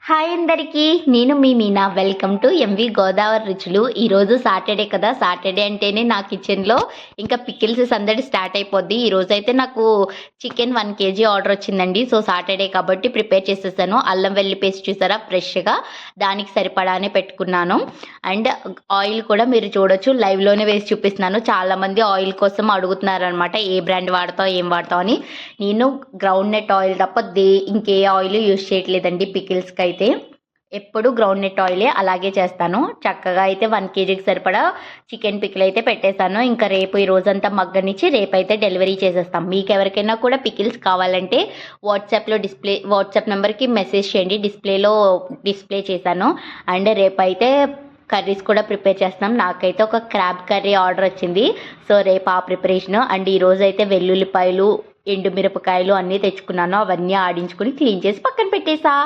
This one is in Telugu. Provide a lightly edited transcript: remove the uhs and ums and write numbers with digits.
హాయ్ అందరికీ, నేను మీ Meena. Welcome to MV Godavari రుచులు. ఈరోజు సాటర్డే కదా, సాటర్డే అంటేనే నా కిచెన్లో ఇంకా పికిల్స్ సందడి స్టార్ట్ అయిపోద్ది. ఈరోజు అయితే నాకు చికెన్ 1 kg ఆర్డర్ వచ్చిందండి. సో సాటర్డే కాబట్టి ప్రిపేర్ చేసేసాను. అల్లం వెల్లి పేస్ట్ చూసారా, ఫ్రెష్గా దానికి సరిపడానే పెట్టుకున్నాను. అండ్ ఆయిల్ కూడా మీరు చూడొచ్చు, లైవ్లోనే వేసి చూపిస్తున్నాను. చాలామంది ఆయిల్ కోసం అడుగుతున్నారు అనమాట, ఏ బ్రాండ్ వాడతావు, ఏం వాడతావు అని. నేను గ్రౌండ్ నట్ ఆయిల్ తప్ప ఇంకే ఆయిల్ యూజ్ చేయట్లేదండి పికిల్స్కి అయితే. ఎప్పుడు గ్రౌండ్ నట్ ఆయిలే, అలాగే చేస్తాను. చక్కగా అయితే 1 kgకి సరిపడా చికెన్ పికిల్ అయితే పెట్టేశాను. ఇంకా రేపు ఈ రోజంతా మగ్గనిచ్చి రేపైతే డెలివరీ చేసేస్తాం. మీకు ఎవరికైనా కూడా పికిల్స్ కావాలంటే వాట్సాప్ నెంబర్కి మెసేజ్ చేయండి, డిస్ప్లే చేశాను. అండ్ రేపైతే కర్రీస్ కూడా ప్రిపేర్ చేస్తున్నాం. నాకైతే ఒక క్రాబ్ కర్రీ ఆర్డర్ వచ్చింది. సో రేపు ఆ ప్రిపరేషను. అండ్ ఈరోజు అయితే వెల్లుల్లిపాయలు, ఎండుమిరపకాయలు అన్నీ తెచ్చుకున్నాను. అవన్నీ ఆడించుకుని క్లీన్ చేసి పక్కన పెట్టేసా.